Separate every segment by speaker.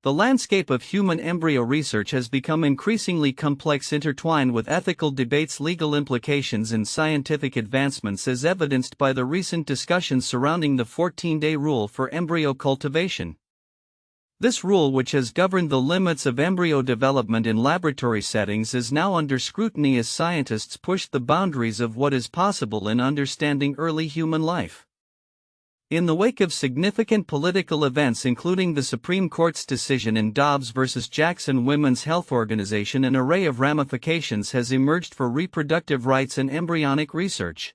Speaker 1: The landscape of human embryo research has become increasingly complex, intertwined with ethical debates, legal implications, and scientific advancements, as evidenced by the recent discussions surrounding the 14-day rule for embryo cultivation. This rule, which has governed the limits of embryo development in laboratory settings, is now under scrutiny as scientists push the boundaries of what is possible in understanding early human life. In the wake of significant political events, including the Supreme Court's decision in Dobbs v. Jackson Women's Health Organization, an array of ramifications has emerged for reproductive rights and embryonic research.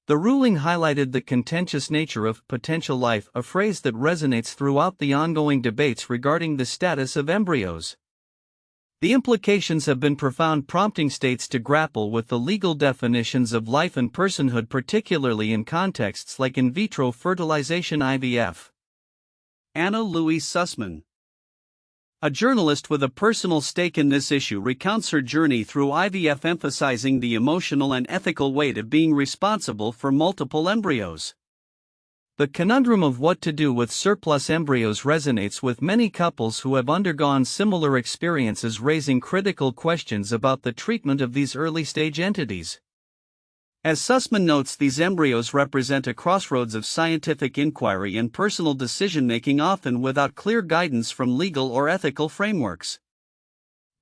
Speaker 1: The ruling highlighted the contentious nature of potential life, a phrase that resonates throughout the ongoing debates regarding the status of embryos. The implications have been profound, prompting states to grapple with the legal definitions of life and personhood, particularly in contexts like in vitro fertilization (IVF). Anna Louie Sussman, a journalist with a personal stake in this issue, recounts her journey through IVF, emphasizing the emotional and ethical weight of being responsible for multiple embryos. The conundrum of what to do with surplus embryos resonates with many couples who have undergone similar experiences, raising critical questions about the treatment of these early-stage entities. As Sussman notes, these embryos represent a crossroads of scientific inquiry and personal decision-making, often without clear guidance from legal or ethical frameworks.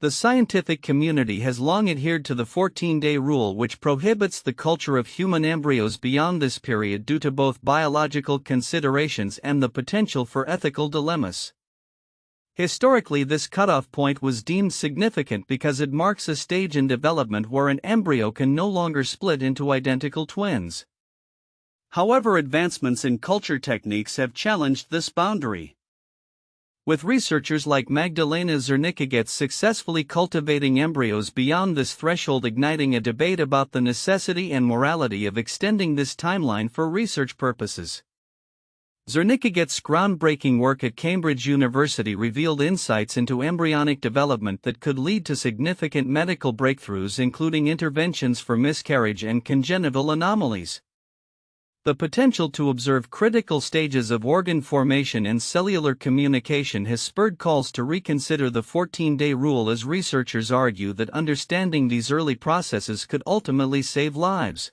Speaker 1: The scientific community has long adhered to the 14-day rule, which prohibits the culture of human embryos beyond this period due to both biological considerations and the potential for ethical dilemmas. Historically, this cutoff point was deemed significant because it marks a stage in development where an embryo can no longer split into identical twins. However, advancements in culture techniques have challenged this boundary, with researchers like Magdalena Zernicka-Goetz successfully cultivating embryos beyond this threshold, igniting a debate about the necessity and morality of extending this timeline for research purposes. Zernicka-Goetz's groundbreaking work at Cambridge University revealed insights into embryonic development that could lead to significant medical breakthroughs, including interventions for miscarriage and congenital anomalies. The potential to observe critical stages of organ formation and cellular communication has spurred calls to reconsider the 14-day rule, as researchers argue that understanding these early processes could ultimately save lives.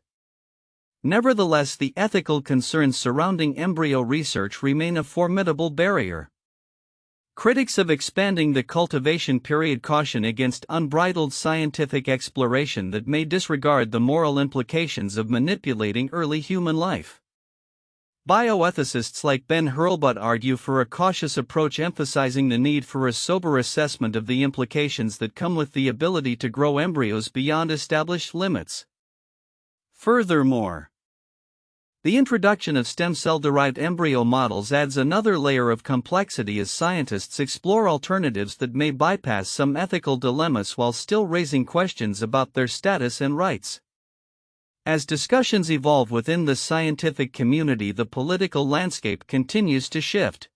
Speaker 1: Nevertheless, the ethical concerns surrounding embryo research remain a formidable barrier. Critics of expanding the cultivation period caution against unbridled scientific exploration that may disregard the moral implications of manipulating early human life. Bioethicists like Ben Hurlbut argue for a cautious approach, emphasizing the need for a sober assessment of the implications that come with the ability to grow embryos beyond established limits. Furthermore, the introduction of stem-cell-derived embryo models adds another layer of complexity as scientists explore alternatives that may bypass some ethical dilemmas while still raising questions about their status and rights. As discussions evolve within the scientific community, the political landscape continues to shift.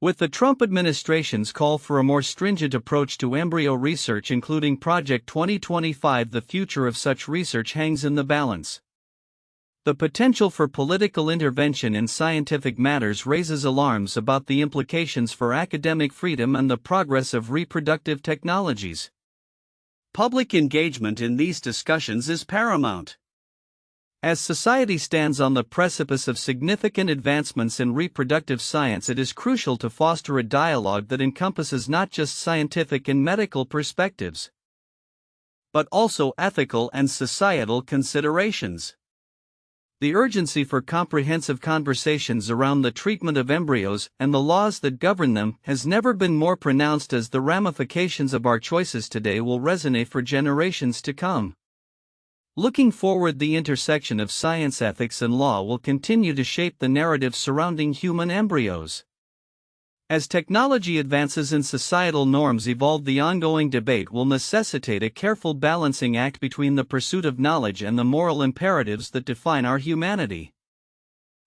Speaker 1: With the Trump administration's call for a more stringent approach to embryo research, including Project 2025, the future of such research hangs in the balance. The potential for political intervention in scientific matters raises alarms about the implications for academic freedom and the progress of reproductive technologies. Public engagement in these discussions is paramount. As society stands on the precipice of significant advancements in reproductive science, it is crucial to foster a dialogue that encompasses not just scientific and medical perspectives, but also ethical and societal considerations. The urgency for comprehensive conversations around the treatment of embryos and the laws that govern them has never been more pronounced, as the ramifications of our choices today will resonate for generations to come. Looking forward, the intersection of science, ethics, and law will continue to shape the narrative surrounding human embryos. As technology advances and societal norms evolve, the ongoing debate will necessitate a careful balancing act between the pursuit of knowledge and the moral imperatives that define our humanity.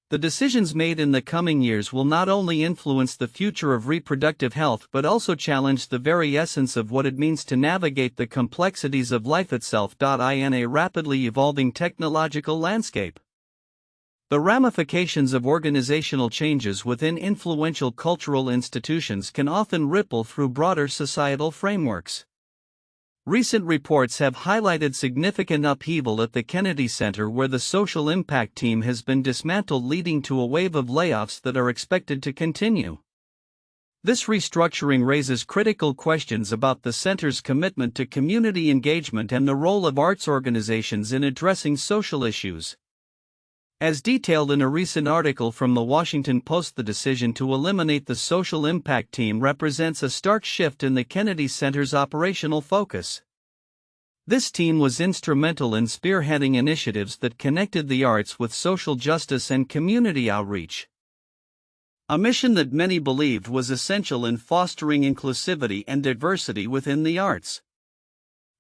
Speaker 1: The decisions made in the coming years will not only influence the future of reproductive health but also challenge the very essence of what it means to navigate the complexities of life itself. In a rapidly evolving technological landscape, The ramifications of organizational changes within influential cultural institutions can often ripple through broader societal frameworks. Recent reports have highlighted significant upheaval at the Kennedy Center, where the social impact team has been dismantled, leading to a wave of layoffs that are expected to continue. This restructuring raises critical questions about the center's commitment to community engagement and the role of arts organizations in addressing social issues. As detailed in a recent article from The Washington Post, the decision to eliminate the social impact team represents a stark shift in the Kennedy Center's operational focus. This team was instrumental in spearheading initiatives that connected the arts with social justice and community outreach, a mission that many believed was essential in fostering inclusivity and diversity within the arts.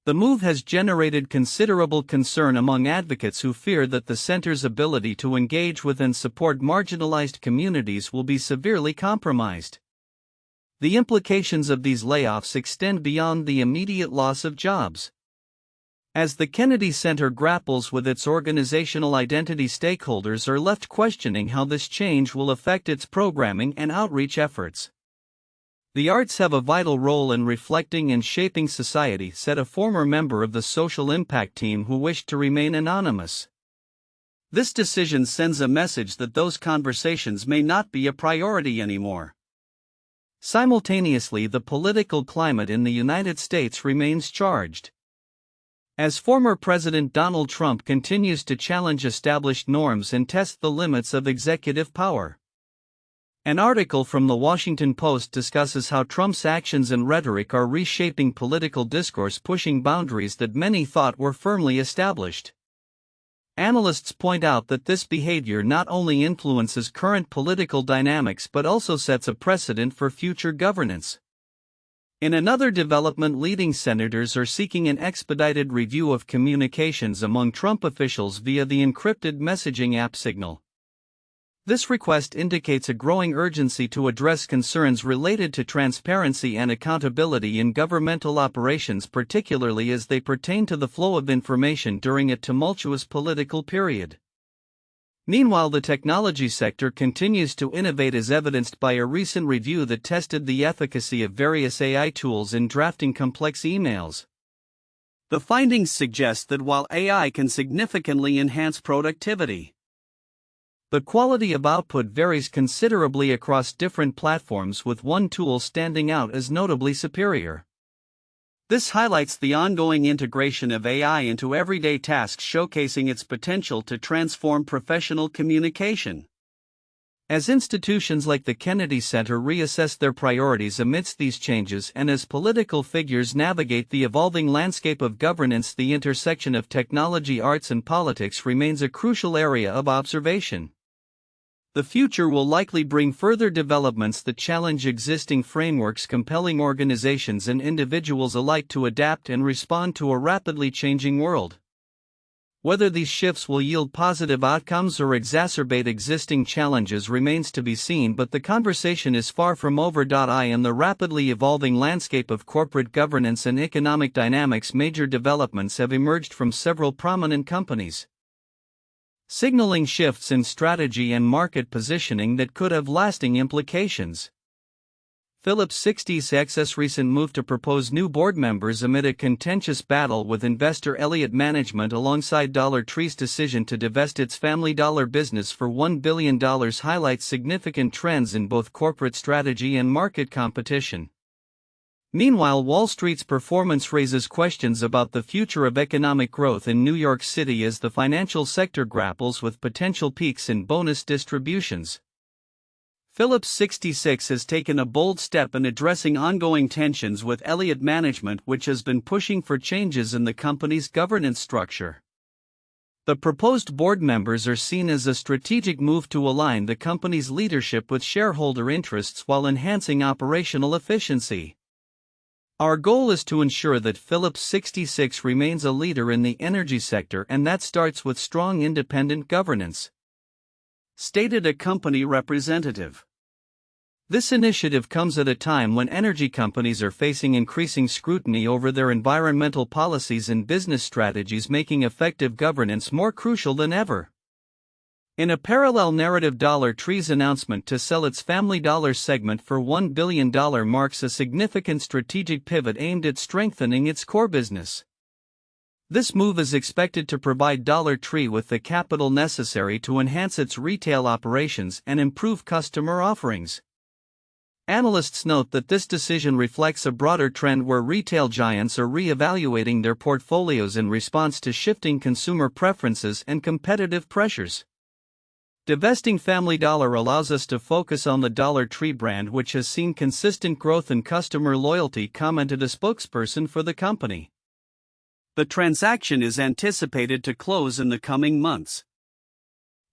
Speaker 1: The move has generated considerable concern among advocates who fear that the center's ability to engage with and support marginalized communities will be severely compromised. The implications of these layoffs extend beyond the immediate loss of jobs. As the Kennedy Center grapples with its organizational identity, stakeholders are left questioning how this change will affect its programming and outreach efforts. The arts have a vital role in reflecting and shaping society, said a former member of the social impact team who wished to remain anonymous. This decision sends a message that those conversations may not be a priority anymore. Simultaneously, the political climate in the United States remains charged. As former President Donald Trump continues to challenge established norms and test the limits of executive power. An article from The Washington Post discusses how Trump's actions and rhetoric are reshaping political discourse, pushing boundaries that many thought were firmly established. Analysts point out that this behavior not only influences current political dynamics but also sets a precedent for future governance. In another development, leading senators are seeking an expedited review of communications among Trump officials via the encrypted messaging app Signal. This request indicates a growing urgency to address concerns related to transparency and accountability in governmental operations, particularly as they pertain to the flow of information during a tumultuous political period. Meanwhile, the technology sector continues to innovate, as evidenced by a recent review that tested the efficacy of various AI tools in drafting complex emails. The findings suggest that while AI can significantly enhance productivity, the quality of output varies considerably across different platforms, with one tool standing out as notably superior. This highlights the ongoing integration of AI into everyday tasks, showcasing its potential to transform professional communication. As institutions like the Kennedy Center reassess their priorities amidst these changes, and as political figures navigate the evolving landscape of governance, the intersection of technology, arts, and politics remains a crucial area of observation. The future will likely bring further developments that challenge existing frameworks, compelling organizations and individuals alike to adapt and respond to a rapidly changing world. Whether these shifts will yield positive outcomes or exacerbate existing challenges remains to be seen, but the conversation is far from over. In the rapidly evolving landscape of corporate governance and economic dynamics, major developments have emerged from several prominent companies, signaling shifts in strategy and market positioning that could have lasting implications. Phillips 66's recent move to propose new board members amid a contentious battle with investor Elliott Management, alongside Dollar Tree's decision to divest its Family Dollar business for $1 billion, highlights significant trends in both corporate strategy and market competition. Meanwhile, Wall Street's performance raises questions about the future of economic growth in New York City as the financial sector grapples with potential peaks in bonus distributions. Phillips 66 has taken a bold step in addressing ongoing tensions with Elliott Management, which has been pushing for changes in the company's governance structure. The proposed board members are seen as a strategic move to align the company's leadership with shareholder interests while enhancing operational efficiency. Our goal is to ensure that Phillips 66 remains a leader in the energy sector, and that starts with strong independent governance, stated a company representative. This initiative comes at a time when energy companies are facing increasing scrutiny over their environmental policies and business strategies, making effective governance more crucial than ever. In a parallel narrative, Dollar Tree's announcement to sell its Family Dollar segment for $1 billion marks a significant strategic pivot aimed at strengthening its core business. This move is expected to provide Dollar Tree with the capital necessary to enhance its retail operations and improve customer offerings. Analysts note that this decision reflects a broader trend where retail giants are re-evaluating their portfolios in response to shifting consumer preferences and competitive pressures. Divesting Family Dollar allows us to focus on the Dollar Tree brand, which has seen consistent growth in customer loyalty, commented a spokesperson for the company. The transaction is anticipated to close in the coming months,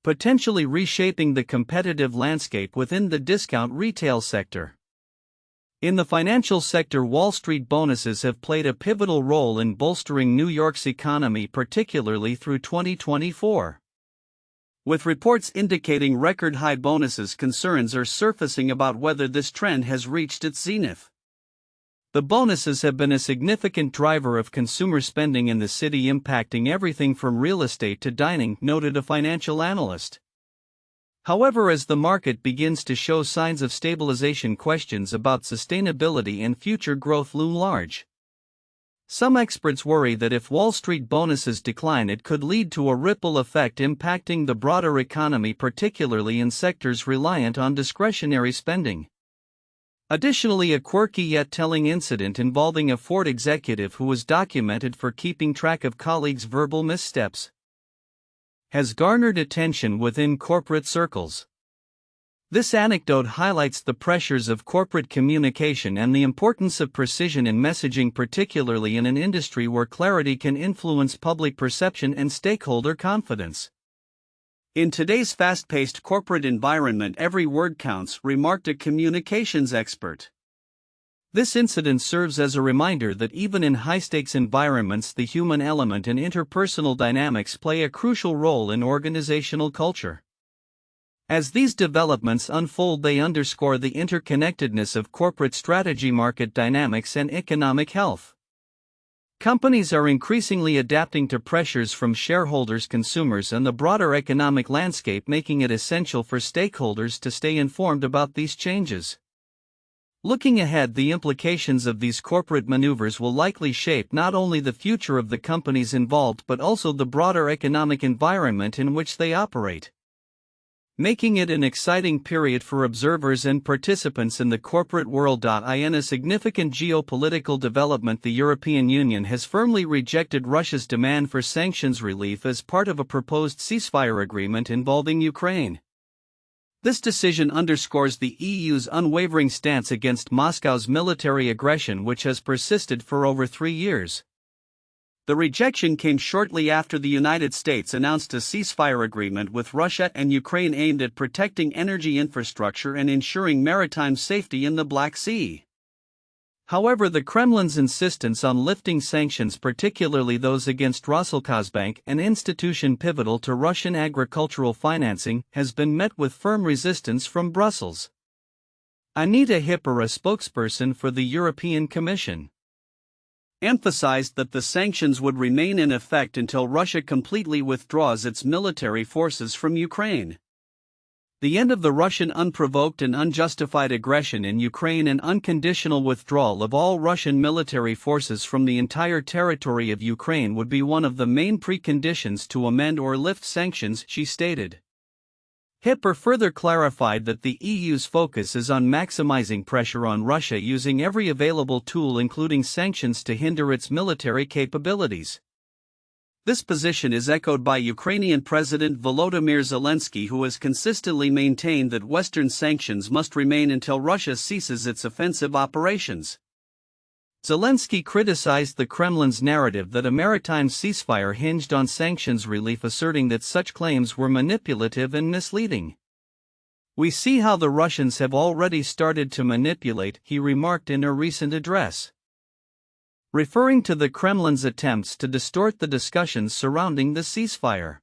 Speaker 1: potentially reshaping the competitive landscape within the discount retail sector. In the financial sector, Wall Street bonuses have played a pivotal role in bolstering New York's economy, particularly through 2024. With reports indicating record-high bonuses, concerns are surfacing about whether this trend has reached its zenith. The bonuses have been a significant driver of consumer spending in the city, impacting everything from real estate to dining, noted a financial analyst. However, as the market begins to show signs of stabilization, questions about sustainability and future growth loom large. Some experts worry that if Wall Street bonuses decline, it could lead to a ripple effect impacting the broader economy, particularly in sectors reliant on discretionary spending. Additionally, a quirky yet telling incident involving a Ford executive who was documented for keeping track of colleagues' verbal missteps has garnered attention within corporate circles. This anecdote highlights the pressures of corporate communication and the importance of precision in messaging, particularly in an industry where clarity can influence public perception and stakeholder confidence. In today's fast-paced corporate environment, every word counts, remarked a communications expert. This incident serves as a reminder that even in high-stakes environments, the human element and interpersonal dynamics play a crucial role in organizational culture. As these developments unfold, they underscore the interconnectedness of corporate strategy, market dynamics, and economic health. Companies are increasingly adapting to pressures from shareholders, consumers, and the broader economic landscape, making it essential for stakeholders to stay informed about these changes. Looking ahead, the implications of these corporate maneuvers will likely shape not only the future of the companies involved but also the broader economic environment in which they operate, making it an exciting period for observers and participants in the corporate world. In a significant geopolitical development, the European Union has firmly rejected Russia's demand for sanctions relief as part of a proposed ceasefire agreement involving Ukraine. This decision underscores the EU's unwavering stance against Moscow's military aggression, which has persisted for over 3 years. The rejection came shortly after the United States announced a ceasefire agreement with Russia and Ukraine aimed at protecting energy infrastructure and ensuring maritime safety in the Black Sea. However, the Kremlin's insistence on lifting sanctions, particularly those against Roselkazbank, an institution pivotal to Russian agricultural financing, has been met with firm resistance from Brussels. Anita Hipper, a spokesperson for the European Commission, emphasized that the sanctions would remain in effect until Russia completely withdraws its military forces from Ukraine. The end of the Russian unprovoked and unjustified aggression in Ukraine and unconditional withdrawal of all Russian military forces from the entire territory of Ukraine would be one of the main preconditions to amend or lift sanctions, she stated. Hipper further clarified that the EU's focus is on maximizing pressure on Russia using every available tool, including sanctions, to hinder its military capabilities. This position is echoed by Ukrainian President Volodymyr Zelensky, who has consistently maintained that Western sanctions must remain until Russia ceases its offensive operations. Zelensky criticized the Kremlin's narrative that a maritime ceasefire hinged on sanctions relief, asserting that such claims were manipulative and misleading. "We see how the Russians have already started to manipulate," he remarked in a recent address, referring to the Kremlin's attempts to distort the discussions surrounding the ceasefire.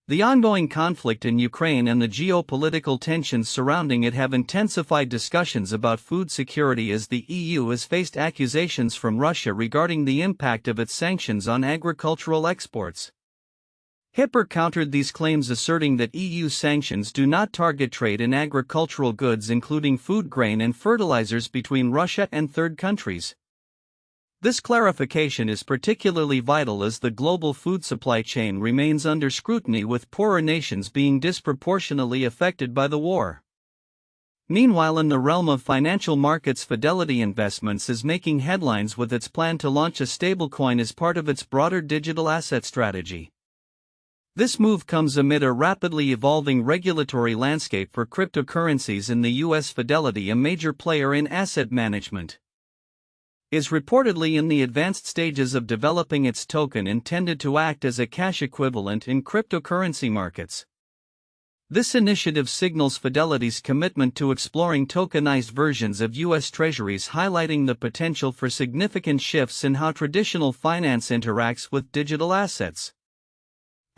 Speaker 1: The ongoing conflict in Ukraine and the geopolitical tensions surrounding it have intensified discussions about food security, as the EU has faced accusations from Russia regarding the impact of its sanctions on agricultural exports. Hipper countered these claims, asserting that EU sanctions do not target trade in agricultural goods including food grain and fertilizers between Russia and third countries. This clarification is particularly vital as the global food supply chain remains under scrutiny, with poorer nations being disproportionately affected by the war. Meanwhile, in the realm of financial markets, Fidelity Investments is making headlines with its plan to launch a stablecoin as part of its broader digital asset strategy. This move comes amid a rapidly evolving regulatory landscape for cryptocurrencies in the US. Fidelity, a major player in asset management, is reportedly in the advanced stages of developing its token intended to act as a cash equivalent in cryptocurrency markets. This initiative signals Fidelity's commitment to exploring tokenized versions of U.S. Treasuries, highlighting the potential for significant shifts in how traditional finance interacts with digital assets.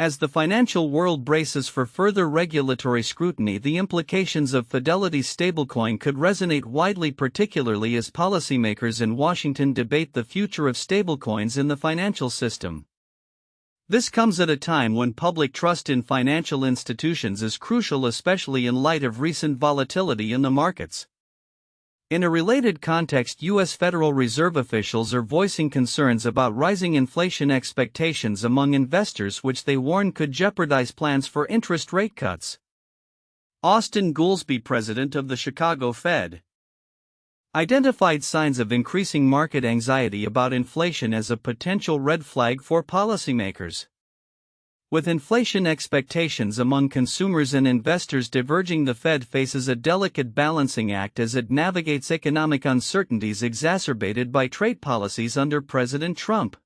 Speaker 1: As the financial world braces for further regulatory scrutiny, the implications of Fidelity's stablecoin could resonate widely, particularly as policymakers in Washington debate the future of stablecoins in the financial system. This comes at a time when public trust in financial institutions is crucial, especially in light of recent volatility in the markets. In a related context, U.S. Federal Reserve officials are voicing concerns about rising inflation expectations among investors, which they warn could jeopardize plans for interest rate cuts. Austin Goolsbee, president of the Chicago Fed, identified signs of increasing market anxiety about inflation as a potential red flag for policymakers. With inflation expectations among consumers and investors diverging, the Fed faces a delicate balancing act as it navigates economic uncertainties exacerbated by trade policies under President Trump.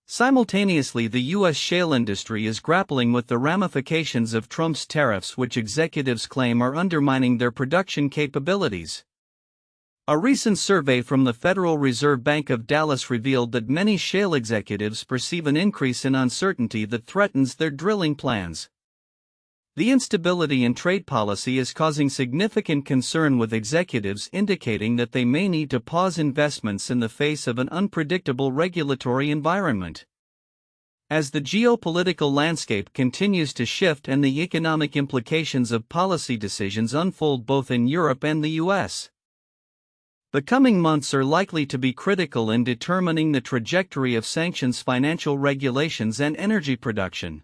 Speaker 1: Simultaneously, the U.S. shale industry is grappling with the ramifications of Trump's tariffs, which executives claim are undermining their production capabilities. A recent survey from the Federal Reserve Bank of Dallas revealed that many shale executives perceive an increase in uncertainty that threatens their drilling plans. The instability in trade policy is causing significant concern, with executives indicating that they may need to pause investments in the face of an unpredictable regulatory environment. As the geopolitical landscape continues to shift and the economic implications of policy decisions unfold both in Europe and the U.S., the coming months are likely to be critical in determining the trajectory of sanctions, financial regulations, and energy production.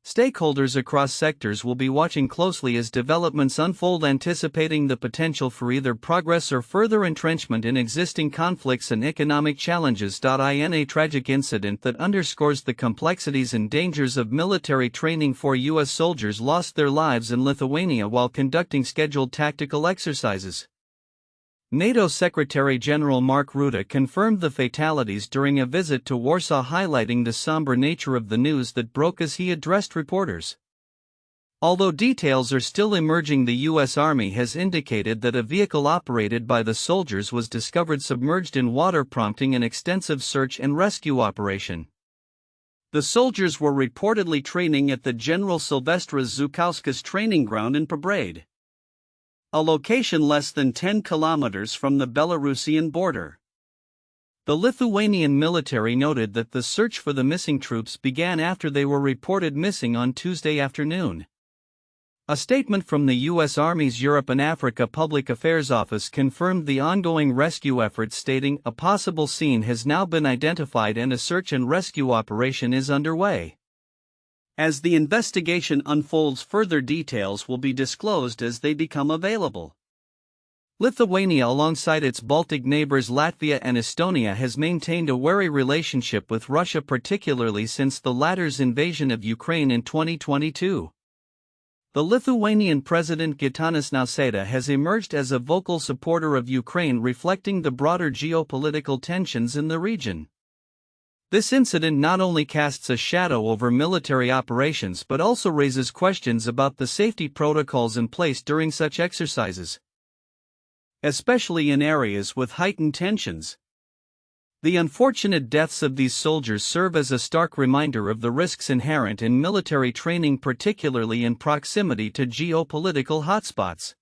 Speaker 1: Stakeholders across sectors will be watching closely as developments unfold, anticipating the potential for either progress or further entrenchment in existing conflicts and economic challenges. In a tragic incident that underscores the complexities and dangers of military training, 4 U.S. soldiers lost their lives in Lithuania while conducting scheduled tactical exercises. NATO Secretary-General Mark Rutte confirmed the fatalities during a visit to Warsaw, highlighting the somber nature of the news that broke as he addressed reporters. Although details are still emerging, the U.S. Army has indicated that a vehicle operated by the soldiers was discovered submerged in water, prompting an extensive search and rescue operation. The soldiers were reportedly training at the General Silvestras Žukauskas training ground in Pobrade, a location less than 10 kilometers from the Belarusian border. The Lithuanian military noted that the search for the missing troops began after they were reported missing on Tuesday afternoon. A statement from the U.S. Army's Europe and Africa Public Affairs Office confirmed the ongoing rescue efforts, stating a possible scene has now been identified and a search and rescue operation is underway. As the investigation unfolds, further details will be disclosed as they become available. Lithuania, alongside its Baltic neighbors Latvia and Estonia, has maintained a wary relationship with Russia, particularly since the latter's invasion of Ukraine in 2022. The Lithuanian President Gitanas Nausėda has emerged as a vocal supporter of Ukraine, reflecting the broader geopolitical tensions in the region. This incident not only casts a shadow over military operations but also raises questions about the safety protocols in place during such exercises, especially in areas with heightened tensions. The unfortunate deaths of these soldiers serve as a stark reminder of the risks inherent in military training, particularly in proximity to geopolitical hotspots.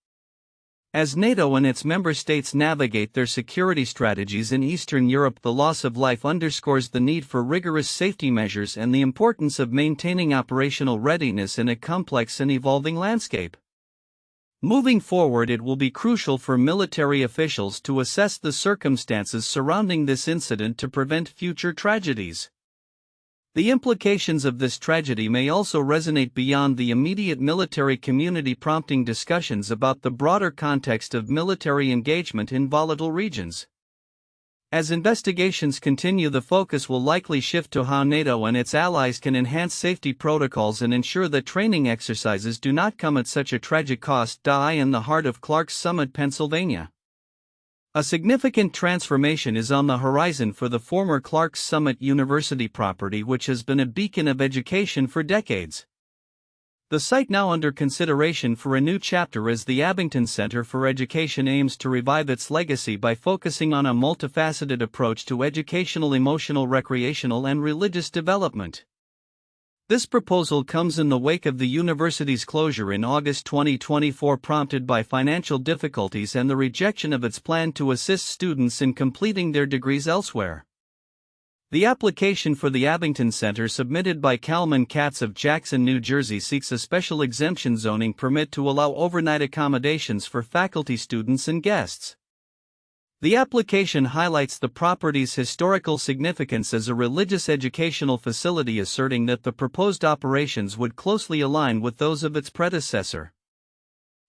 Speaker 1: As NATO and its member states navigate their security strategies in Eastern Europe, the loss of life underscores the need for rigorous safety measures and the importance of maintaining operational readiness in a complex and evolving landscape. Moving forward, it will be crucial for military officials to assess the circumstances surrounding this incident to prevent future tragedies. The implications of this tragedy may also resonate beyond the immediate military community, prompting discussions about the broader context of military engagement in volatile regions. As investigations continue, the focus will likely shift to how NATO and its allies can enhance safety protocols and ensure that training exercises do not come at such a tragic cost. In the heart of Clark's Summit, Pennsylvania. A significant transformation is on the horizon for the former Clark's Summit University property, which has been a beacon of education for decades. The site, now under consideration for a new chapter as the Abington Center for Education, aims to revive its legacy by focusing on a multifaceted approach to educational, emotional, recreational, and religious development. This proposal comes in the wake of the university's closure in August 2024, prompted by financial difficulties and the rejection of its plan to assist students in completing their degrees elsewhere. The application for the Abington Center, submitted by Kalman Katz of Jackson, New Jersey, seeks a special exemption zoning permit to allow overnight accommodations for faculty, students, and guests. The application highlights the property's historical significance as a religious educational facility, asserting that the proposed operations would closely align with those of its predecessor.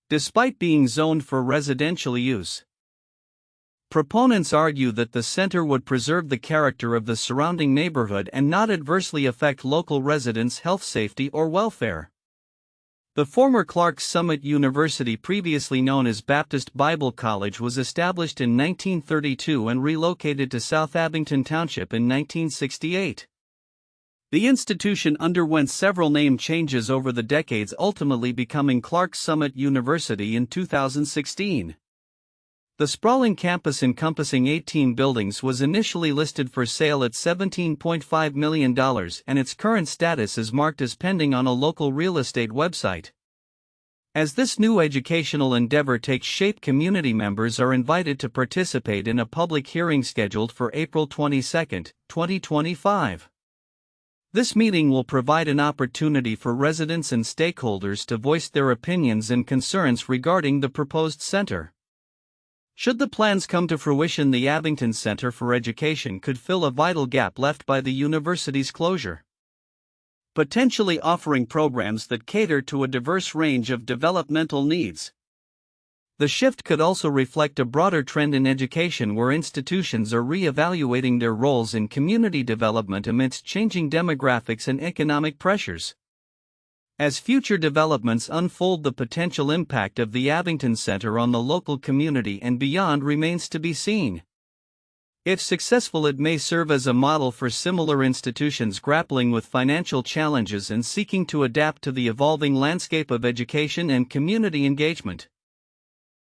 Speaker 1: Despite being zoned for residential use, proponents argue that the center would preserve the character of the surrounding neighborhood and not adversely affect local residents' health, safety, or welfare. The former Clark's Summit University, previously known as Baptist Bible College, was established in 1932 and relocated to South Abington Township in 1968. The institution underwent several name changes over the decades, ultimately becoming Clark's Summit University in 2016. The sprawling campus, encompassing 18 buildings, was initially listed for sale at $17.5 million, and its current status is marked as pending on a local real estate website. As this new educational endeavor takes shape, community members are invited to participate in a public hearing scheduled for April 22, 2025. This meeting will provide an opportunity for residents and stakeholders to voice their opinions and concerns regarding the proposed center. Should the plans come to fruition, the Abington Center for Education could fill a vital gap left by the university's closure, potentially offering programs that cater to a diverse range of developmental needs. The shift could also reflect a broader trend in education, where institutions are re-evaluating their roles in community development amidst changing demographics and economic pressures. As future developments unfold, the potential impact of the Abington Center on the local community and beyond remains to be seen. If successful, it may serve as a model for similar institutions grappling with financial challenges and seeking to adapt to the evolving landscape of education and community engagement.